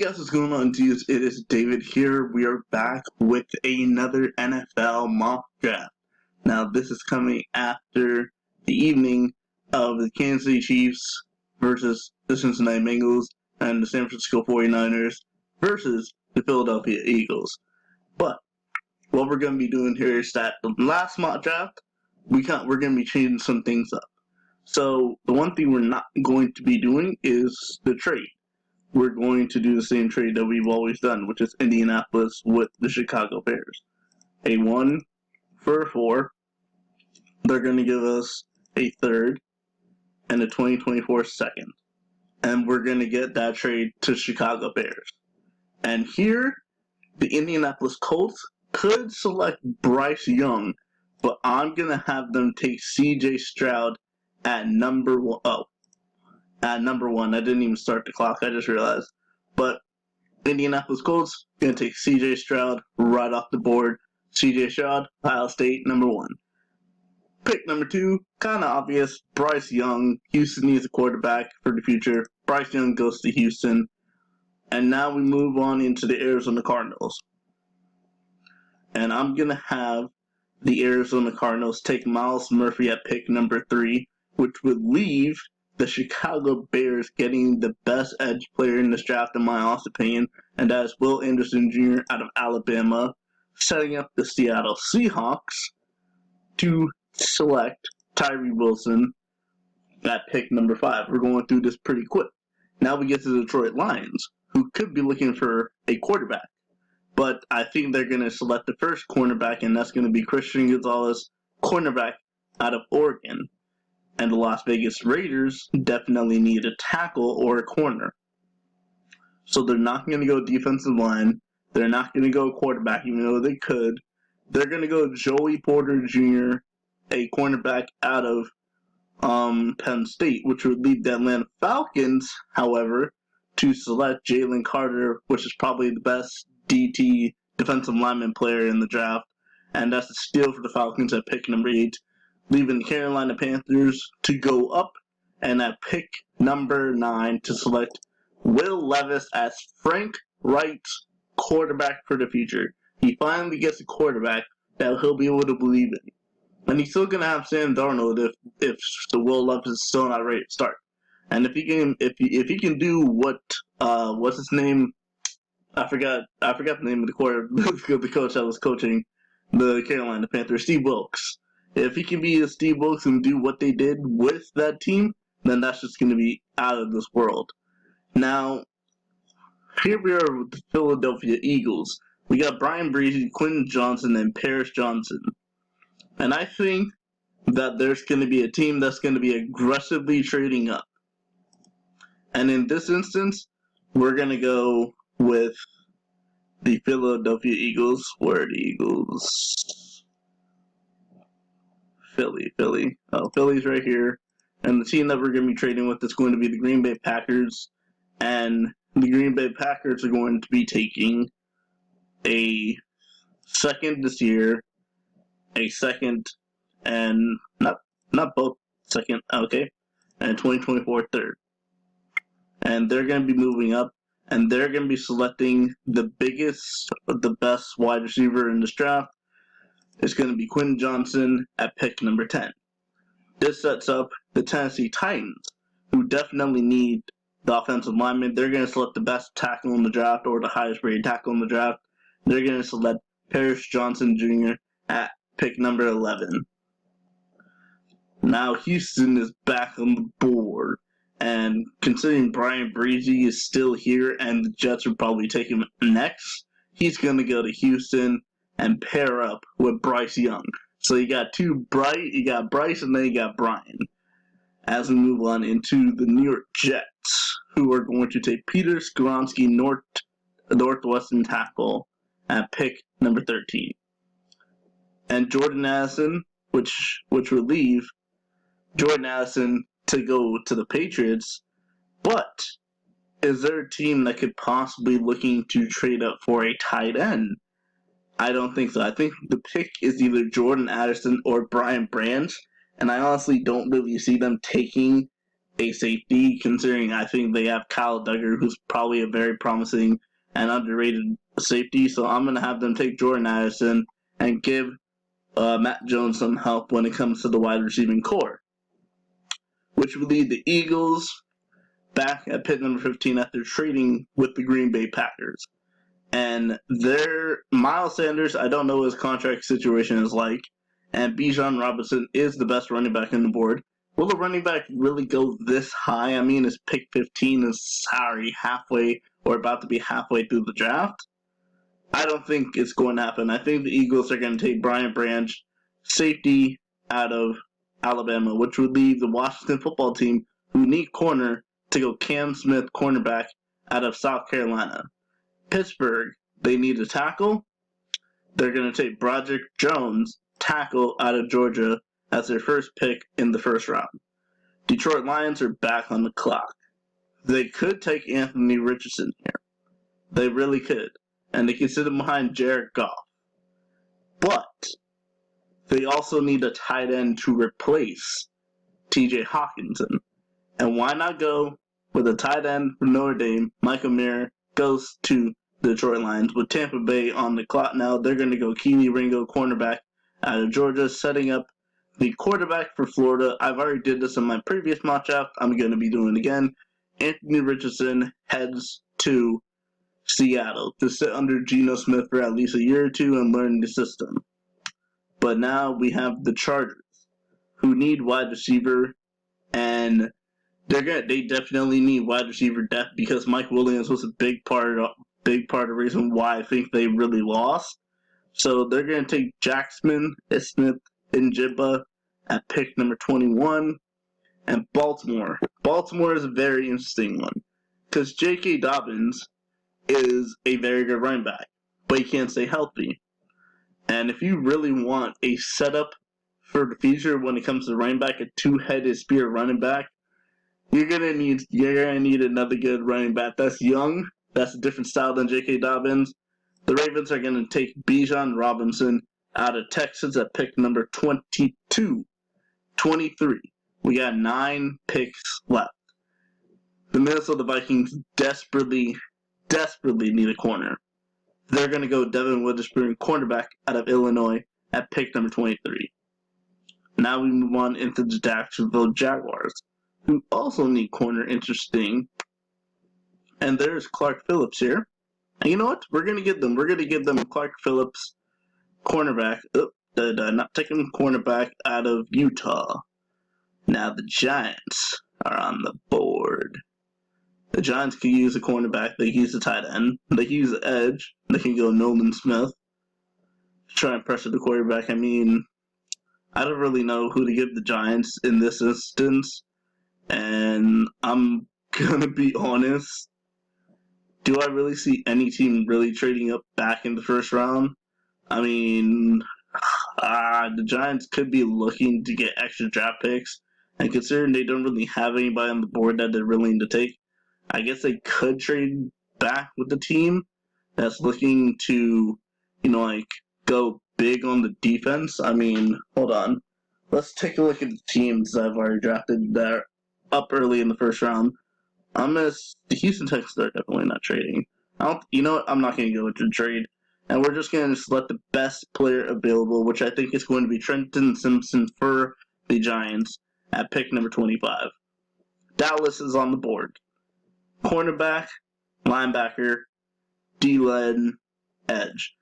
guys, what's going on, dudes? It is David here. We are back with another NFL mock draft. Now, this is coming after the evening of the Kansas City Chiefs versus the Cincinnati Bengals and the San Francisco 49ers versus the Philadelphia Eagles. But what we're going to be doing here is that the last mock draft, we're going to be changing some things up. So, the one thing we're not going to be doing is the trade. We're going to do the same trade that we've always done, which is Indianapolis with the Chicago Bears. A 1 for a 4. They're going to give us a third and a 2024 second. And we're going to get that trade to Chicago Bears. And here, the Indianapolis Colts could select Bryce Young, but I'm going to have them take C.J Stroud at number 1. At number 1. I didn't even start the clock, I just realized. But Indianapolis Colts going to take C.J Stroud right off the board. C.J Stroud, Ohio State, number 1. Pick number 2, kind of obvious, Bryce Young. Houston needs a quarterback for the future. Bryce Young goes to Houston. And now we move on into the Arizona Cardinals. And I'm going to have the Arizona Cardinals take Myles Murphy at pick number 3, which would leave the Chicago Bears getting the best edge player in this draft, in my honest opinion, and that is Will Anderson Jr. out of Alabama, setting up the Seattle Seahawks to select Tyree Wilson at pick number 5. We're going through this pretty quick. Now we get to the Detroit Lions, who could be looking for a quarterback. But I think they're going to select the first cornerback, and that's going to be Christian Gonzalez, cornerback out of Oregon. And the Las Vegas Raiders definitely need a tackle or a corner. So they're not going to go defensive line. They're not going to go quarterback, even though they could. They're going to go Joey Porter Jr., a cornerback out of Penn State, which would leave the Atlanta Falcons, however, to select Jalen Carter, which is probably the best DT defensive lineman player in the draft. And that's a steal for the Falcons at pick number 8. Leaving the Carolina Panthers to go up, and at pick number 9 to select Will Levis as Frank Wright's quarterback for the future. He finally gets a quarterback that he'll be able to believe in. And he's still gonna have Sam Darnold if the Will Levis is still not ready to start. And if he can do what's his name? I forgot the name of the coach that was coaching the Carolina Panthers, Steve Wilkes. If he can be a Steve Wilkes and do what they did with that team, then that's just going to be out of this world. Now, here we are with the Philadelphia Eagles. We got Brian Breezy, Quentin Johnson, and Paris Johnson. And I think that there's going to be a team that's going to be aggressively trading up. And in this instance, we're going to go with the Philadelphia Eagles. Where are the Eagles? Philly. Oh, Philly's right here. And the team that we're going to be trading with is going to be the Green Bay Packers. And the Green Bay Packers are going to be taking a second this year, a second, and not both second, okay, and 2024 third. And they're going to be moving up, and they're going to be selecting the best wide receiver in this draft. It's going to be Quentin Johnson at pick number 10. This sets up the Tennessee Titans, who definitely need the offensive lineman. They're going to select the best tackle in the draft, or the highest rated tackle in the draft. They're going to select Paris Johnson Jr. at pick number 11. Now Houston is back on the board, and considering Brian Breezy is still here and the Jets will probably take him next, he's going to go to Houston and pair up with Bryce Young. So you got Bryce, and then you got Brian. As we move on into the New York Jets, who are going to take Peter Skoronski, Northwestern tackle, at pick number 13. And Jordan Addison, which would leave Jordan Addison to go to the Patriots. But is there a team that could possibly looking to trade up for a tight end? I don't think so. I think the pick is either Jordan Addison or Brian Branch, and I honestly don't really see them taking a safety, considering I think they have Kyle Duggar, who's probably a very promising and underrated safety. So I'm going to have them take Jordan Addison and give Matt Jones some help when it comes to the wide receiving core, which would lead the Eagles back at pick number 15 after trading with the Green Bay Packers. And their Miles Sanders, I don't know what his contract situation is like, and Bijan Robinson is the best running back on the board. Will the running back really go this high? I mean, his pick 15 is halfway or about to be halfway through the draft. I don't think it's going to happen. I think the Eagles are going to take Brian Branch, safety, out of Alabama, which would leave the Washington football team, who need corner, to go Cam Smith, cornerback, out of South Carolina. Pittsburgh, they need a tackle. They're going to take Broderick Jones, tackle, out of Georgia, as their first pick in the first round. Detroit Lions are back on the clock. They could take Anthony Richardson here. They really could. And they can sit him behind Jared Goff. But they also need a tight end to replace T.J. Hawkinson. And why not go with a tight end from Notre Dame? Michael Mayer goes to the Detroit Lions. With Tampa Bay on the clock now, they're going to go Keely Ringo, cornerback, out of Georgia, setting up the quarterback for Florida. I've already did this in my previous mock draft. I'm going to be doing it again. Anthony Richardson heads to Seattle to sit under Geno Smith for at least a year or two and learn the system. But now we have the Chargers, who need wide receiver, and they definitely need wide receiver depth because Mike Williams was a big part of the reason why I think they really lost. So they're going to take Jackson Smith and Jibba at pick number 21. And Baltimore. Baltimore is a very interesting one because J.K. Dobbins is a very good running back, but he can't stay healthy. And if you really want a setup for the future when it comes to running back, a two-headed spear running back, you're gonna need another good running back that's young, that's a different style than J.K. Dobbins. The Ravens are gonna take Bijan Robinson out of Texas at pick number 22. 23. We got 9 picks left. The Minnesota Vikings desperately need a corner. They're going to go Devin Witherspoon, cornerback, out of Illinois at pick number 23. Now we move on into the Jacksonville Jaguars, who also need corner. Interesting. And there's Clark Phillips here. And you know what? We're going to give them Clark Phillips, cornerback. Not taking cornerback out of Utah. Now the Giants are on the board. The Giants can use a cornerback. They can use a tight end. They can use an edge. They can go Nolan Smith to try and pressure the quarterback. I mean, I don't really know who to give the Giants in this instance. And I'm going to be honest. Do I really see any team really trading up back in the first round? I mean, the Giants could be looking to get extra draft picks. And considering they don't really have anybody on the board that they're willing to take, I guess they could trade back with the team that's looking to, go big on the defense. I mean, hold on. Let's take a look at the teams that I've already drafted that are up early in the first round. The Houston Texans are definitely not trading. I'm not going to go into the trade. And we're just going to select the best player available, which I think is going to be Trenton Simpson for the Giants at pick number 25. Dallas is on the board. Cornerback, linebacker, D-line, edge.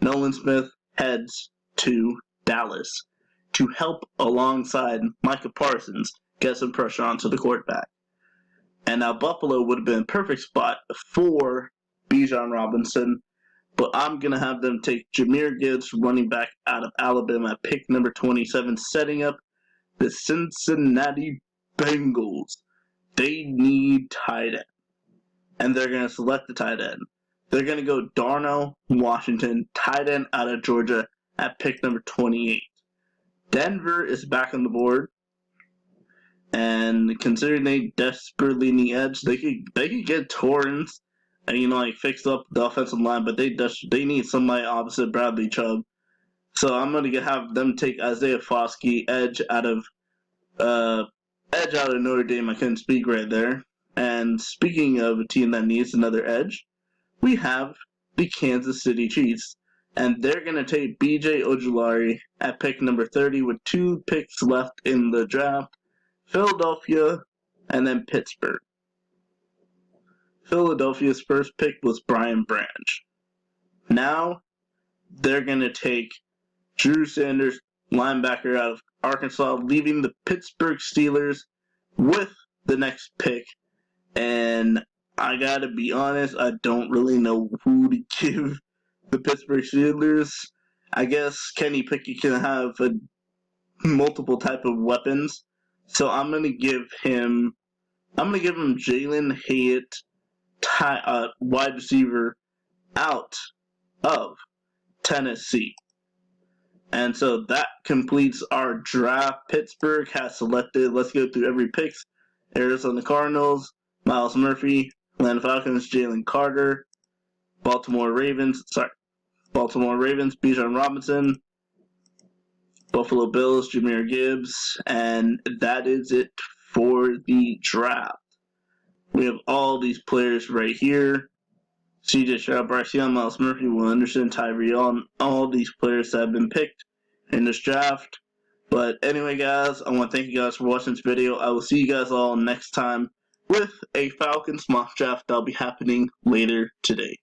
Nolan Smith heads to Dallas to help alongside Micah Parsons get some pressure onto the quarterback. And now Buffalo would have been a perfect spot for Bijan Robinson, but I'm going to have them take Jahmyr Gibbs, running back out of Alabama at pick number 27, setting up the Cincinnati Bengals. They need tight end. And they're going to select the tight end. They're going to go Darnell Washington, tight end out of Georgia at pick number 28. Denver is back on the board. And considering they desperately need edge, they could get Torrance and fix up the offensive line, but they need somebody opposite Bradley Chubb. So I'm gonna have them take Isaiah Foskey, edge out of edge out of Notre Dame. I couldn't speak right there. And speaking of a team that needs another edge, we have the Kansas City Chiefs. And they're going to take B.J. Ojulari at pick number 30 with 2 picks left in the draft. Philadelphia and then Pittsburgh. Philadelphia's first pick was Brian Branch. Now they're going to take Drew Sanders, linebacker out of Arkansas, leaving the Pittsburgh Steelers with the next pick. And I gotta be honest, I don't really know who to give the Pittsburgh Steelers. I guess Kenny Pickett can have multiple type of weapons, so I'm gonna give him Jalen Hyatt, wide receiver out of Tennessee. And so that completes our draft. Pittsburgh has selected, let's go through every pick. Arizona Cardinals, Miles Murphy, Atlanta Falcons, Jalen Carter, Baltimore Ravens, Bijan Robinson, Buffalo Bills, Jahmyr Gibbs, and that is it for the draft. We have all these players right here. C.J Stroud, Bryce Young, Miles Murphy, Will Anderson, Tyree Allen, all these players that have been picked in this draft. But anyway, guys, I want to thank you guys for watching this video. I will see you guys all next time with a Falcons mock draft that'll be happening later today.